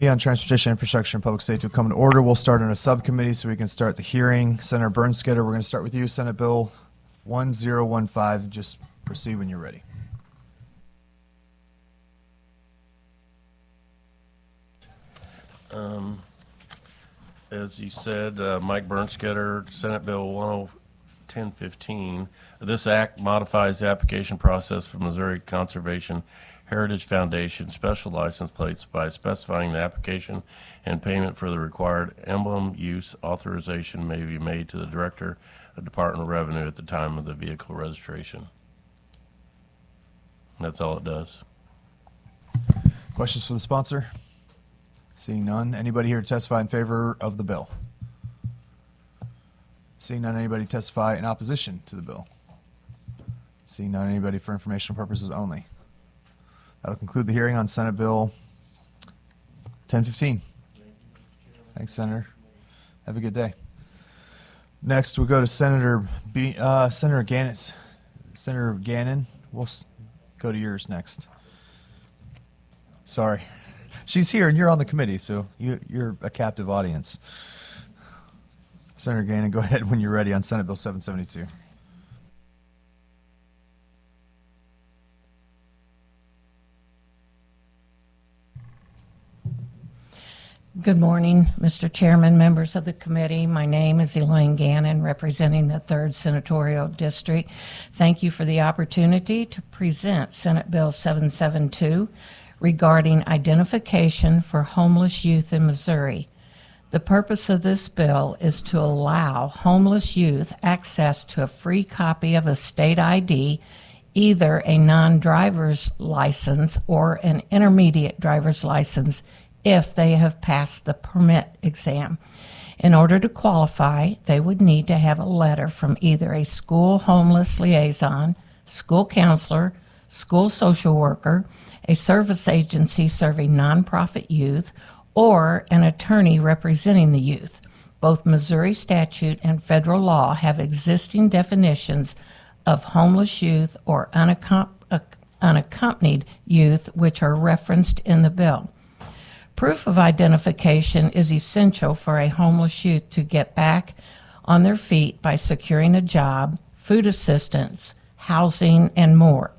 On Transportation, Infrastructure, and Public Safety will come to order. We'll start in a subcommittee so we can start the hearing. Senator Bernskeder, we're going to start with you. Senate Bill 1015. Just proceed when you're ready. As you said, Mike Bernskeder, Senate Bill 1015. This act modifies the application process for Missouri Conservation Heritage Foundation special license plates by specifying the application and payment for the required emblem use authorization may be made to the Director of Department of Revenue at the time of the vehicle registration. That's all it does. Questions for the sponsor? Seeing none. Anybody here to testify in favor of the bill? Seeing none. Anybody testify in opposition to the bill? Seeing none. Anybody for informational purposes only? That'll conclude the hearing on Senate Bill 1015. Thanks, Senator. Have a good day. Next, we'll go to Senator Gannon. Senator Gannon, we'll go to yours next. Sorry. She's here, and you're on the committee, so you're a captive audience. Senator Gannon, go ahead when you're ready on Senate Bill 772. Good morning, Mr. Chairman, members of the committee. My name is Elaine Gannon, representing the 3rd Senatorial District. Thank you for the opportunity to present Senate Bill 772 regarding identification for homeless youth in Missouri. The purpose of this bill is to allow homeless youth access to a free copy of a state ID, either a non-driver's license or an intermediate driver's license, if they have passed the permit exam. In order to qualify, they would need to have a letter from either a school homeless liaison, school counselor, school social worker, a service agency serving nonprofit youth, or an attorney representing the youth. Both Missouri statute and federal law have existing definitions of homeless youth or unaccompanied youth, which are referenced in the bill. Proof of identification is essential for a homeless youth to get back on their feet by securing a job, food assistance, housing, and more.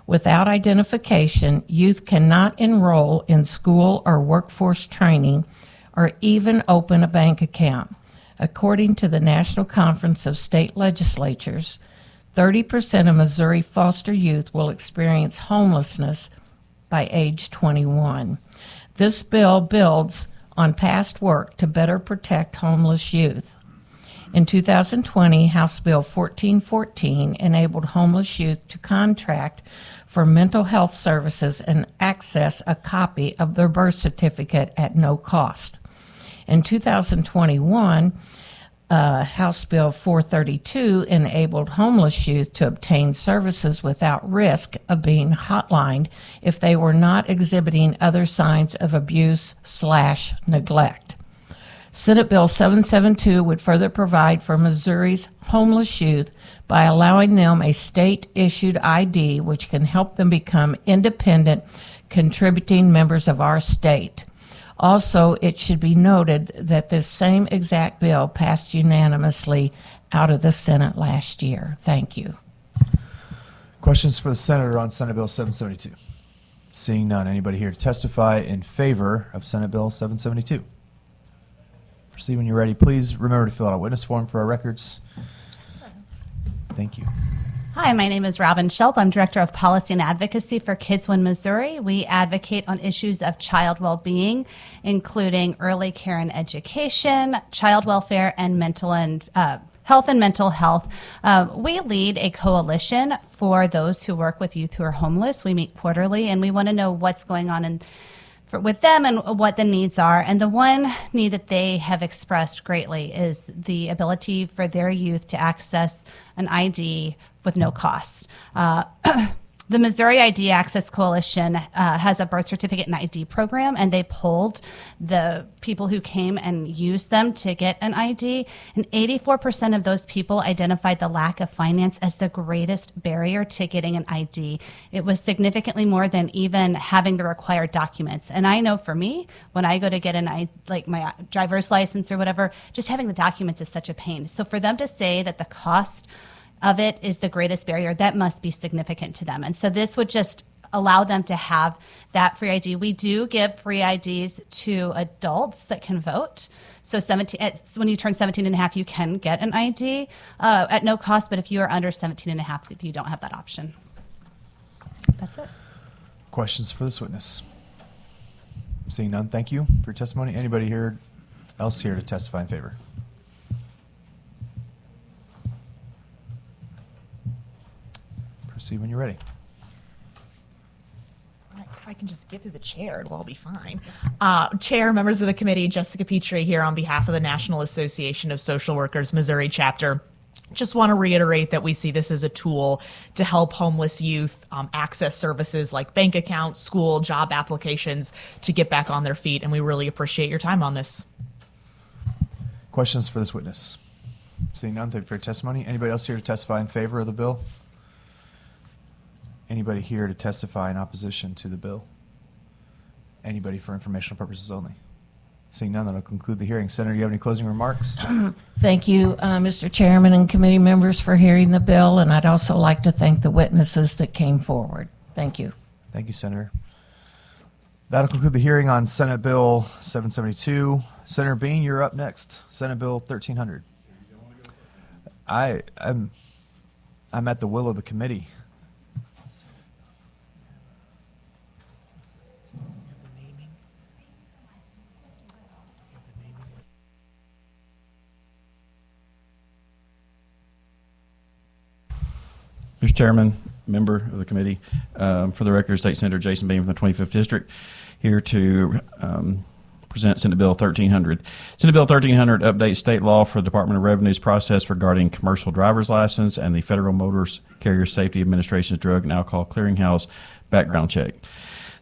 Without identification, youth cannot enroll in school or workforce training or even open a bank account. According to the National Conference of State Legislatures, 30% of Missouri foster youth will experience homelessness by age 21. This bill builds on past work to better protect homeless youth. In 2020, House Bill 1414 enabled homeless youth to contract for mental health services and access a copy of their birth certificate at no cost. In 2021, House Bill 432 enabled homeless youth to obtain services without risk of being hotlined if they were not exhibiting other signs of abuse/neglect. Senate Bill 772 would further provide for Missouri's homeless youth by allowing them a state-issued ID which can help them become independent, contributing members of our state. Also, it should be noted that this same exact bill passed unanimously out of the Senate last year. Thank you. Questions for the Senator on Senate Bill 772? Seeing none. Anybody here to testify in favor of Senate Bill 772? Proceed when you're ready. Please remember to fill out a witness form for our records. Thank you. Hi, my name is Robin Shelp. I'm Director of Policy and Advocacy for Kids Win Missouri. We advocate on issues of child well-being, including early care and education, child welfare, and health and mental health. We lead a coalition for those who work with youth who are homeless. We meet quarterly, and we want to know what's going on with them and what the needs are. And the one need that they have expressed greatly is the ability for their youth to access an ID with no cost. The Missouri ID Access Coalition has a birth certificate and ID program, and they polled the people who came and used them to get an ID, and 84% of those people identified the lack of finance as the greatest barrier to getting an ID. It was significantly more than even having the required documents. And I know for me, when I go to get an ID, like my driver's license or whatever, just having the documents is such a pain. So for them to say that the cost of it is the greatest barrier, that must be significant to them. And so this would just allow them to have that free ID. We do give free IDs to adults that can vote. So when you turn 17 and a half, you can get an ID at no cost, but if you are under 17 and a half, you don't have that option. That's it. Questions for this witness? Seeing none, thank you for your testimony. Anybody else here to testify in favor? Proceed when you're ready. If I can just get through the chair, it'll all be fine. Chair, members of the committee, Jessica Petrie here on behalf of the National Association of Social Workers Missouri chapter. Just want to reiterate that we see this as a tool to help homeless youth access services like bank accounts, school, job applications to get back on their feet, and we really appreciate your time on this. Questions for this witness? Seeing none, thank you for your testimony. Anybody else here to testify in favor of the bill? Anybody here to testify in opposition to the bill? Anybody for informational purposes only? Seeing none, that'll conclude the hearing. Senator, do you have any closing remarks? Thank you, Mr. Chairman and committee members, for hearing the bill, and I'd also like to thank the witnesses that came forward. Thank you. Thank you, Senator. That'll conclude the hearing on Senate Bill 772. Senator Bean, you're up next. Senate Bill 1300. I'm at the will of the committee. Mr. Chairman, member of the committee, for the record, State Senator Jason Beam from the 25th District, here to present Senate Bill 1300. Senate Bill 1300 updates state law for the Department of Revenue's process regarding commercial driver's license and the Federal Motor Carrier Safety Administration's Drug and Alcohol Clearinghouse background check.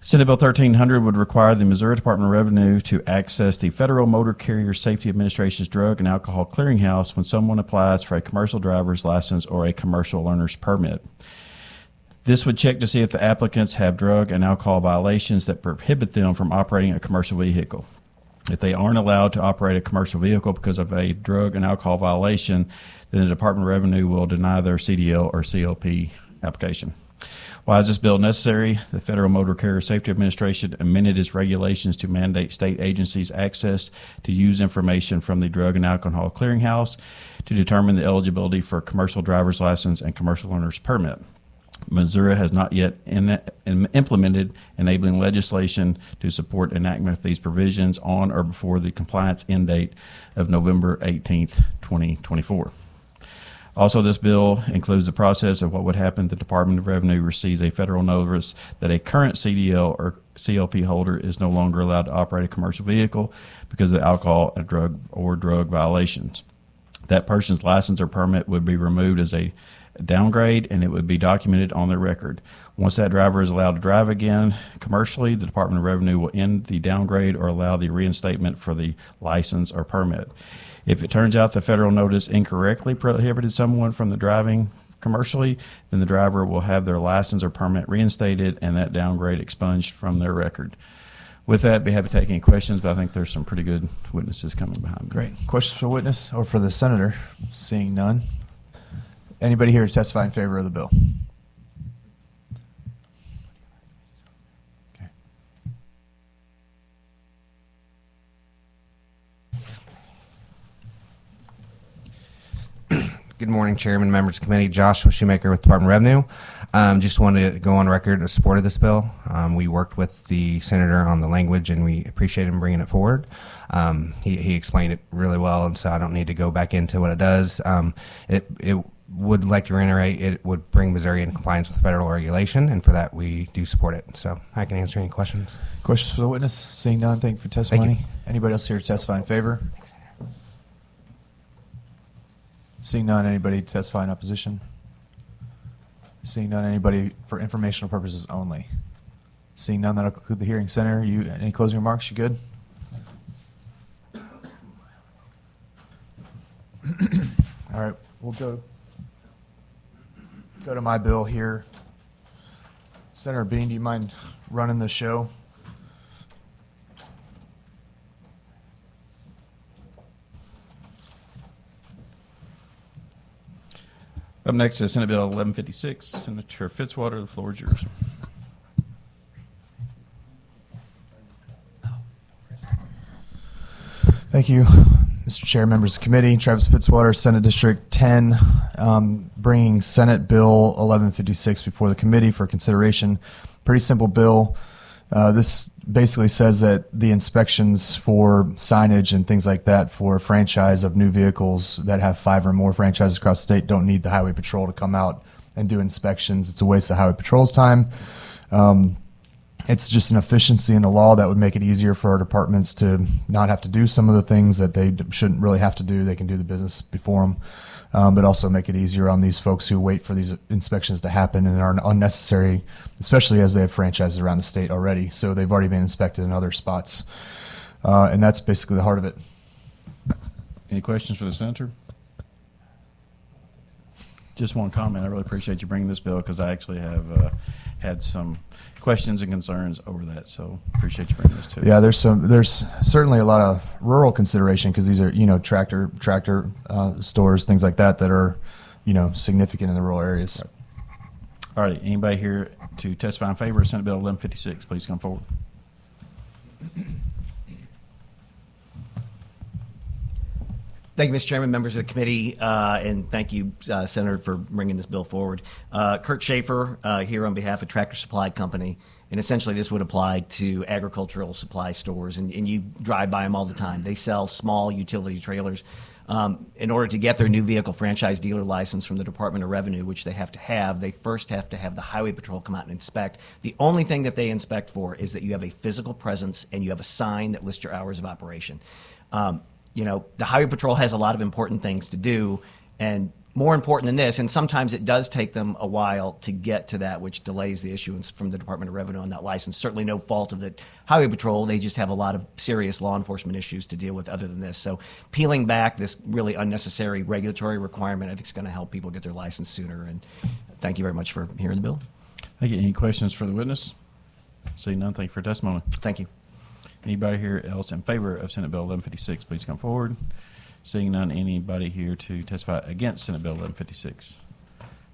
Senate Bill 1300 would require the Missouri Department of Revenue to access the Federal Motor Carrier Safety Administration's Drug and Alcohol Clearinghouse when someone applies for a commercial driver's license or a commercial learner's permit. This would check to see if the applicants have drug and alcohol violations that prohibit them from operating a commercial vehicle. If they aren't allowed to operate a commercial vehicle because of a drug and alcohol violation, then the Department of Revenue will deny their CDL or CLP application. Why is this bill necessary? The Federal Motor Carrier Safety Administration amended its regulations to mandate state agencies access to use information from the Drug and Alcohol Clearinghouse to determine the eligibility for commercial driver's license and commercial learner's permit. Missouri has not yet implemented enabling legislation to support enactment of these provisions on or before the compliance end date of November 18th, 2024. Also, this bill includes the process of what would happen if the Department of Revenue receives a federal notice that a current CDL or CLP holder is no longer allowed to operate a commercial vehicle because of alcohol and drug violations. That person's license or permit would be removed as a downgrade, and it would be documented on their record. Once that driver is allowed to drive again commercially, the Department of Revenue will end the downgrade or allow the reinstatement for the license or permit. If it turns out the federal notice incorrectly prohibited someone from the driving commercially, then the driver will have their license or permit reinstated and that downgrade expunged from their record. With that, be happy to take any questions, but I think there's some pretty good witnesses coming behind me. Great. Questions for the witness or for the senator? Seeing none. Anybody here to testify in favor of the bill? Okay. Good morning, Chairman, members of the committee. Joshua Shoemaker with Department of Revenue. Just wanted to go on record in support of this bill. We worked with the senator on the language, and we appreciate him bringing it forward. He explained it really well, and so I don't need to go back into what it does. It would like to reiterate, it would bring Missouri in compliance with federal regulation, and for that we do support it. So I can answer any questions. Questions for the witness? Seeing none, thank you for testimony. Thank you. Anybody else here to testify in favor? Seeing none, anybody to testify in opposition? Seeing none, anybody for informational purposes only? Seeing none, that'll conclude the hearing. Senator, you, any closing remarks? You good? All right, we'll go to my bill here. Senator Bean, do you mind running the show? Up next is Senate Bill 1156. Senator Fitzwater, the floor is yours. Thank you, Mr. Chair, members of the committee. Travis Fitzwater, Senate District 10, bringing Senate Bill 1156 before the committee for consideration. Pretty simple bill. This basically says that the inspections for signage and things like that for franchise of new vehicles that have 5 or more franchises across the state don't need the Highway Patrol to come out and do inspections. It's a waste of Highway Patrol's time. It's just an efficiency in the law that would make it easier for our departments to not have to do some of the things that they shouldn't really have to do. They can do the business before them, but also make it easier on these folks who wait for these inspections to happen and are unnecessary, especially as they have franchises around the state already. So they've already been inspected in other spots, and that's basically the heart of it. Any questions for the senator? Just one comment. I really appreciate you bringing this bill because I actually have had some questions and concerns over that. So appreciate you bringing this to us. Yeah, there's certainly a lot of rural consideration because these are, tractor stores, things like that are, significant in the rural areas. All right. Anybody here to testify in favor of Senate Bill 1156, please come forward. Thank you, Mr. Chairman, members of the committee, and thank you, Senator, for bringing this bill forward. Kurt Schaefer here on behalf of Tractor Supply Company, and essentially this would apply to agricultural supply stores, and you drive by them all the time. They sell small utility trailers. In order to get their new vehicle franchise dealer license from the Department of Revenue, which they have, they first have to have the Highway Patrol come out and inspect. The only thing that they inspect for is that you have a physical presence and you have a sign that lists your hours of operation. The Highway Patrol has a lot of important things to do, and more important than this, and sometimes it does take them a while to get to that, which delays the issuance from the Department of Revenue on that license. Certainly no fault of the Highway Patrol. They just have a lot of serious law enforcement issues to deal with other than this. So peeling back this really unnecessary regulatory requirement, I think is going to help people get their license sooner. And thank you very much for hearing the bill. Thank you. Any questions for the witness? Seeing none, thank you for testimony. Thank you. Anybody here else in favor of Senate Bill 1156, please come forward. Seeing none, anybody here to testify against Senate Bill 1156?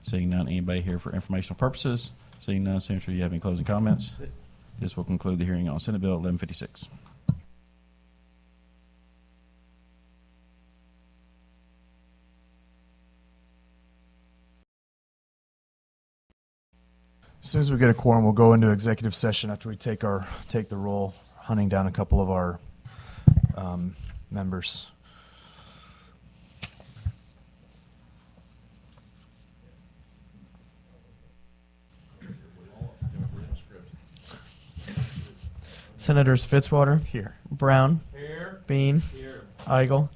Seeing none, anybody here for informational purposes? Seeing none, Senator, do you have any closing comments? This will conclude the hearing on Senate Bill 1156. As soon as we get a quorum, we'll go into executive session after we take the roll, hunting down a couple of our members. Senators Fitzwater, Here. Brown, Bean, Eigel,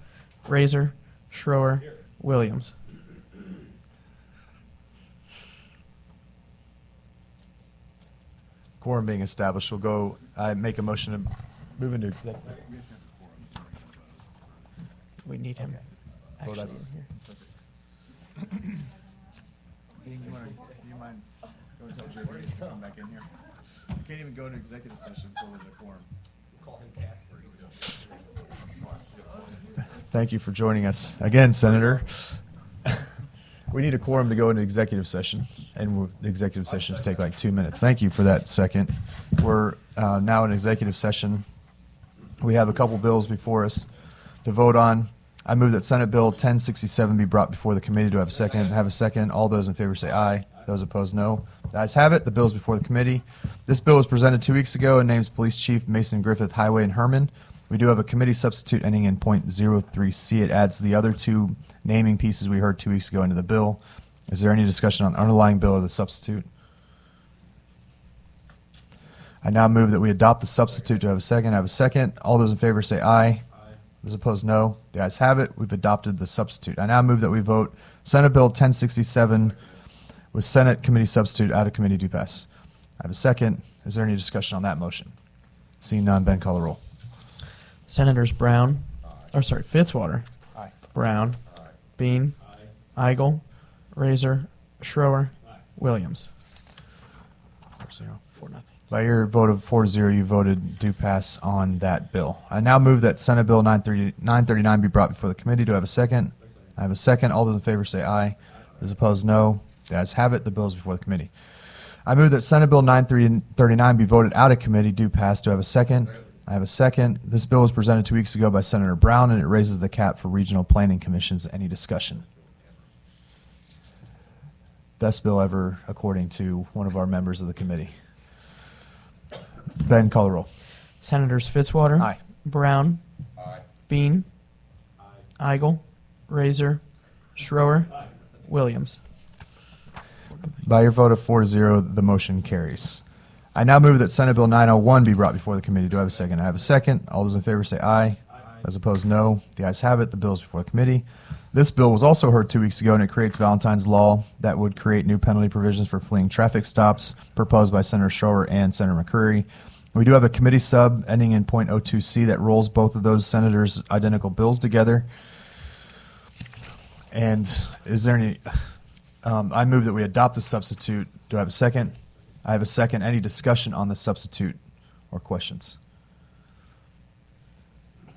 Razor, Schroer, Williams. Quorum being established, we'll go. I make a motion to move into executive. We need him. Well, actually that's- in here. Do you mind going to tell JB to come back in here? You can't even go into executive session until there's a quorum. Call him Casper. Thank you for joining us again, Senator. We need a quorum to go into executive session, and the executive session should take like 2 minutes. Thank you for that second. We're now in executive session. We have a couple bills before us to vote on. I move that Senate Bill 1067 be brought before the committee. Do I have a second? Have a second. All those in favor say aye. Those opposed, no. The ayes have it. The bill is before the committee. This bill was presented 2 weeks ago and names Police Chief Mason Griffith, Highway, and Herman. We do have a committee substitute ending in .03C. It adds the other two naming pieces we heard 2 weeks ago into the bill. Is there any discussion on the underlying bill or the substitute? I now move that we adopt the substitute. Do I have a second? I have a second. All those in favor say aye. Those opposed, no. The ayes have it. We've adopted the substitute. I now move that we vote Senate Bill 1067 with Senate committee substitute out of committee do pass. I have a second. Is there any discussion on that motion? Seeing none, Ben, call the roll. Senators Brown, Fitzwater. Aye. Brown. Bean. Eigel. Razor. Schroer. Williams. 4-0. 4-0. By your vote of 4-0, you voted do pass on that bill. I now move that Senate Bill 939 be brought before the committee. Do I have a second? I have a second. All those in favor say aye. Those opposed, no. The ayes have it. The bill is before the committee. I move that Senate Bill 939 be voted out of committee. Do pass. Do I have a second? I have a second. This bill was presented 2 weeks ago by Senator Brown, and it raises the cap for regional planning commissions. Any discussion? Best bill ever, according to one of our members of the committee. Ben, call the roll. Senators Fitzwater. Aye. Brown. Bean. Eigel. Razor. Schroer. Williams. By your vote of 4-0, the motion carries. I now move that Senate Bill 901 be brought before the committee. Do I have a second? I have a second. All those in favor say aye. Those opposed, no. The ayes have it. The bill is before the committee. This bill was also heard 2 weeks ago, and it creates Valentine's Law that would create new penalty provisions for fleeing traffic stops proposed by Senator Schroer and Senator McCreary. We do have a committee sub ending in .02C that rolls both of those senators' identical bills together. And is there any... I move that we adopt the substitute. Do I have a second? I have a second. Any discussion on the substitute or questions?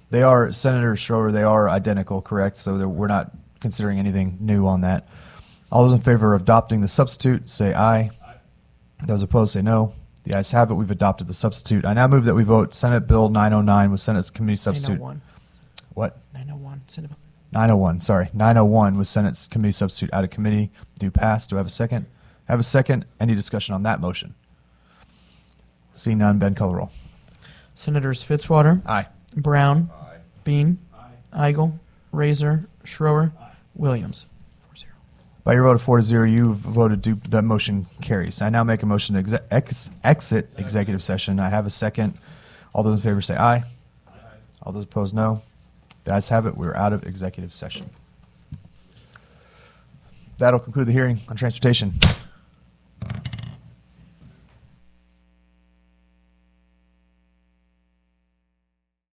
They are, Senator Schroer, they are identical, correct? So we're not considering anything new on that. All those in favor of adopting the substitute, say aye. Those opposed, say no. The ayes have it. We've adopted the substitute. I now move that we vote Senate Bill 909 with Senate's committee substitute. 901. What? 901. Senate Bill. 901, sorry. 901 with Senate's committee substitute out of committee. Do pass. Do I have a second? I have a second. Any discussion on that motion? Seeing none, Ben, call the roll. Senators Fitzwater. Aye. Brown. Bean. Eigel. Razor. Schroer. Williams. 4-0. By your vote of 4-0, you voted that motion carries. I now make a motion to exit executive session. I have a second. All those in favor say aye. All those opposed, no. The ayes have it. We're out of executive session. That'll conclude the hearing on transportation.